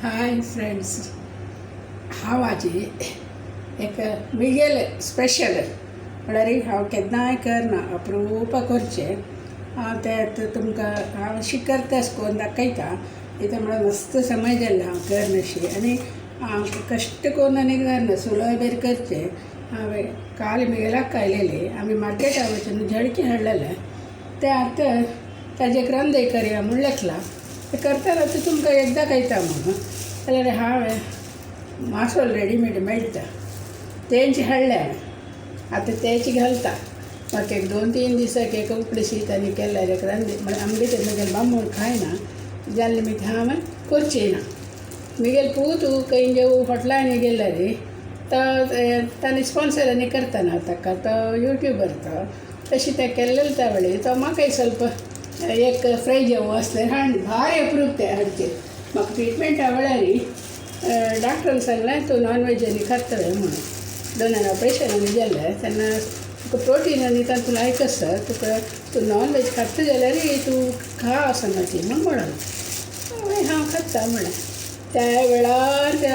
Hi friends, हांव आजी एक मिगेल स्पेशल म्हळ्यार हांव केन्नाय करना, अप्रूप करचें हांव तें तुमकां हांव अशी करता अशें करून दाखयता. कित्याक म्हळ्यार मस्त समय जाल्लें हांव करनाशी आनी हांव कश्ट करून आनी करना, सुलय बेर करचें. हांवें काल मिगेलाक आयलेली, आमी मार्केटा वचून झडकी हाडलेले ते आतां ताजे एक रंदय करया म्हूण लेखला. ते करतना ते तुमकां एकदां कळटा म्हणून जाल्यार हांवें मासोल रेडीमेड मेळटा तेंची हाडले हांवें. आतां तेची घालता. म्हाका एक 2-3 दिसाक एक उकडें शीत आनी केल्यार एक रांदी म्हळ्यार आमगे ते म्हगेले बामण खायना जाल्ले मी हांवें करचें ना. म्हगेले पूत खंय जेव हॉटलांनी गेल्यार तांणी स्पॉन्सरांनी करतना ताका तो यूट्यूबर तो तशें तें केल्लें त्या वेळी तो म्हाकाय ಸ್ವಲ್ಪ एक फ्राय जेवण असलें हाड भारी अप्रूप ते हाडचे. म्हाका ट्रिटमेंटा वेळार डॉक्टरान सांगलें तूं नॉन वेज आनी खातलें म्हणून. 2 ऑपरेशनांनी गेलें तेन्ना तुका प्रोटीन आनी तातूंत लायक आसा, तूं नॉन वेज खाता जाल्यार तूं खा असो ती म्हूण म्हणून हांव खाता म्हणलें. त्या वेळार ते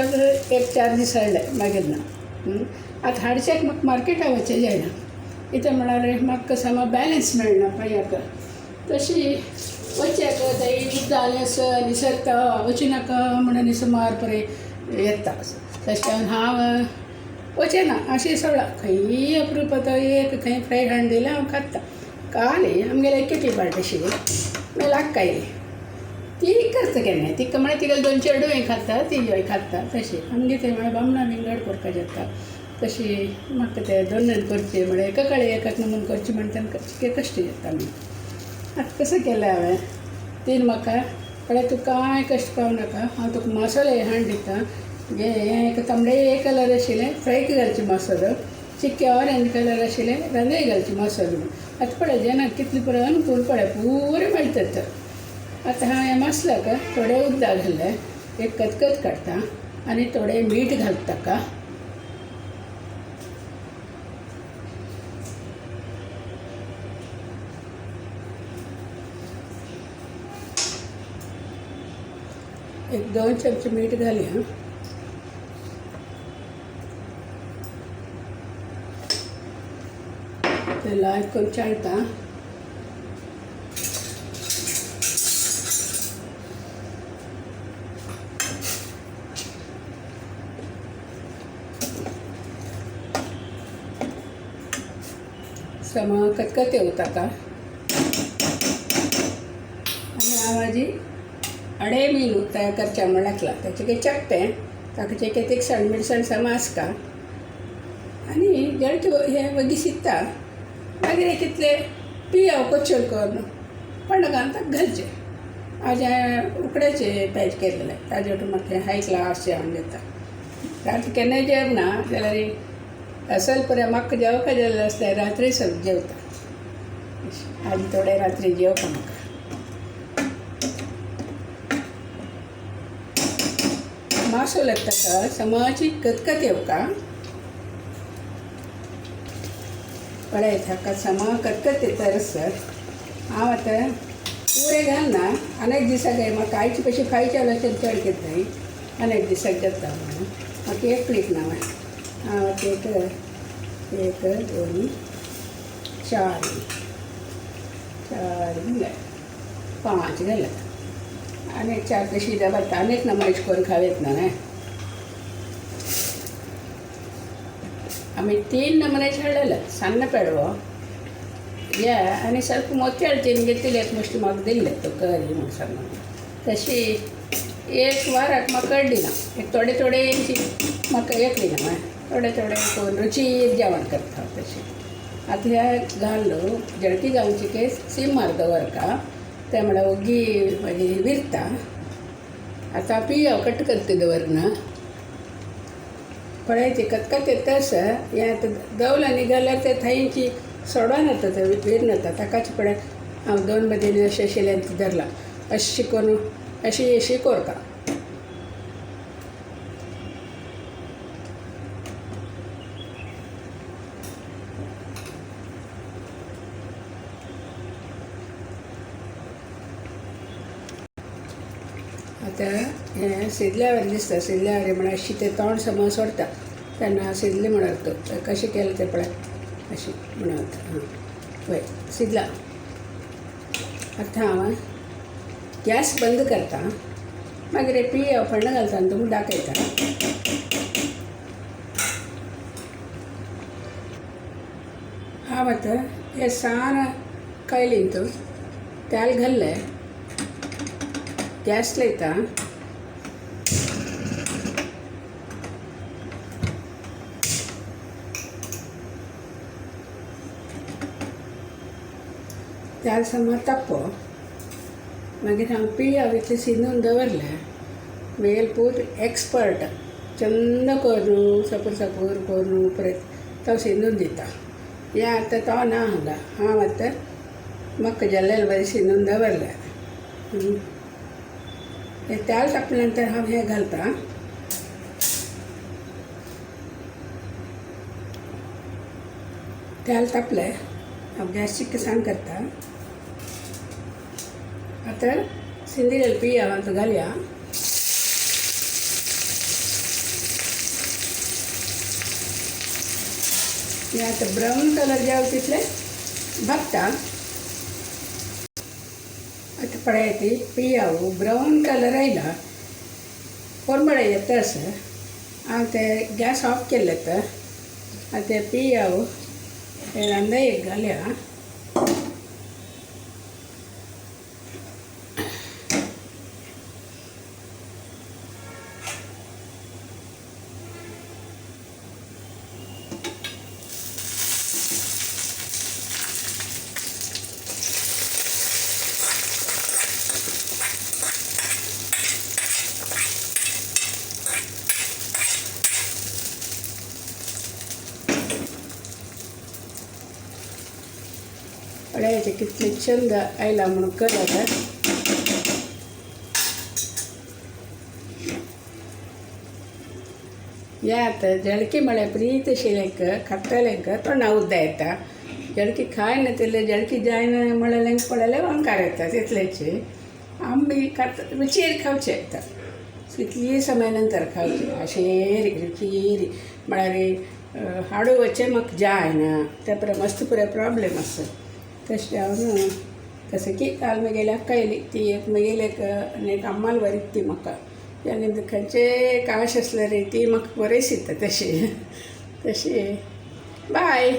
एक 4 दीस हाडले मागीर ना. आतां हाडचेक म्हाका मार्केटा वचचें जायना कित्याक म्हळ्यार म्हाका समो बॅलन्स मेळना पांयाक. तशी वचचेक थंय उद्द जालें आसा आनी सरता वचूं नाका म्हणून सुमार परे येता. तशें हांव वचें ना अशें सोडला. खंयी अप्रूप आतां एक खंय फ्राय हाडून दिलें हांव खाता. काल आमगेले किटी पार्टी आशिल्ली मेलाक आयली ती करता केन्ना तिका म्हळ्यार तिगेले 2 चेडूय खाता तिजोय खाता. तशें आमगे थंय म्हळ्यार बामणा विंगड करपाक जाता. तशी म्हाका ते 2 करचें म्हळ्यार एका कडेन एकाक नमून करचें म्हणटा तेन्ना कश्ट जाता आमी. आतां कसं केलें हांवें तीन म्हाका म्हळ्यार तूं कांय कश्ट पावू नाका, हांव तुका मसालो हाडून दिता. हें एक तांबडे कलर आशिल्लें फ्रायक घालचें मसालो, चिक्के ऑरेंज कलर आशिल्लें रांदय घालचें मसालो. आतां पळय जेन्ना कितले पळय अनुकूल पळय पुरे मेळटात. आतां हांव ह्या मसलाक थोडें उदक घातलें, एक खतखत काडटा आनी थोडें मीठ घालता ताका. एक 2 चमचे मीठ घालया. ते लायक करून चाळटा. सम खतखत येवता ताका आनी हांव म्हाजी अडे मील तयार करचें म्हूण लागला. ताचें काही चकटें ताका चेके तिखसाण मिरसाण सम आसता आनी जळकी हें वगी शिजता. मागीर कितले पियाव कच्चर करून पणकान ताका घालचें. हाजें उकडेचें पॅच केल्लें ताजे वांटून म्हाका हाय क्लास जेवण जाता. राती केन्नाय जेवना जाल्यार असल पुऱ्या म्हाका जेवपा जाल्लें आसल्यार रात्री सब जेवता. आनी थोडें रात्री जेवपा म्हाका मासो लागता ताका समाची खतखत येवका. पळय ताका समा खतखत येता आसत. हांव आतां पुरे घालना. अनेक दिसाक म्हाका आयचे पयशे खायचे जाल्यार चड घेताय अनेक दिसाक जाता म्हणून म्हाका एकलीक ना. हांव आतां एक 2 4 घाले 5 घाले आनी 4 कशी जाता अनेक नमूनेच करून खावेत ना न्हय. आमी 3 नमुनेचे हाडलेले सन्न पेडवो या आनी ಸ್ವಲ್ಪ मोत्याळचें घेतिल्ले एक मुश्टी म्हाका दिल्ले तो करी म्हूण सांगून. तशी एक वाराक म्हाका कळ्ळी ना. एक थोडे थोडे म्हाका एकली ना थोडे थोडे करून रुचीक जेवण करता तशें. आतां ह्या घाललो जळकी घालची की सिमार दवरता तें म्हळ्यार ओगी मागी विरता. आतां पियाव कट करता दवरना. पळय ती खतखत येता आसा हें आतां दवलांनी घाल्यार ते थंयची सोडोन येता ते विरून येता. ताकाच पळय हांव 2 मदीं अशें आशिल्लें धरलां अशें करून अशी करता. आतां हें शिजल्यावर दिसता शिजल्यावर म्हळ्यार अशी तें तोंड समज सोडटा तेन्ना शिजलें म्हणून अर्थ कशें केलें तें पळय अशें म्हणून अर्थ हां पळय शिजलां आतां हांव गॅस बंद करता मागीर पिये फण्ण घालता आनी तुमकां दाखयता हांव आतां हें सार कळ्ळी तूं तेल घाल्लें गॅस लायता तेल समज ताप्पो मागीर हांव पियाव इतलें शिनून दवरलें मागीर पूर एक्सपर्ट चंद करून सपूर करून परत तो शिनून दिता हें आतां तो ना हांगा हांव आतां म्हाका जेल्लेलें बरें शिनून दवरलें हें तेल तापले नंतर हांव हें घालता तेल तापलें हांव गॅसची किसांन करता आतां शिंदिल्लें पियाव आतां घालया हें आतां ब्रावन कलर जावं तितलें भाजता आतां पळय पियाव ब्रावन कलर आयला कोरमडे येता सर हांव तें गॅस ऑफ केलें तर आतां तें पियाव रांदा एक घालया पळयाचें कितलें चंद आयला म्हणून कलर हें आतां जळकी म्हळ्यार बरी तशी लायक खातलेंक तोंडा उद्दां येता जळकी खायना तेले जळकी जायना म्हळ्यार पळयल्यार ओंकार येता तितलेची आंबी रुचीर खावचें येता कितली समय नंतर खावचें अशें रुचीर म्हळ्यार हाडू वचचें म्हाका जायना त्या पर मस्त पुरे प्रॉब्लेम आसा तशें हांव न्हू तशें की काल म्हगेली आयली ती एक म्हगेली एक अम्माल बरी ती म्हाका तेन्ना खंयचें काश आसलें रे ती म्हाका बरें दिसता तशें बाय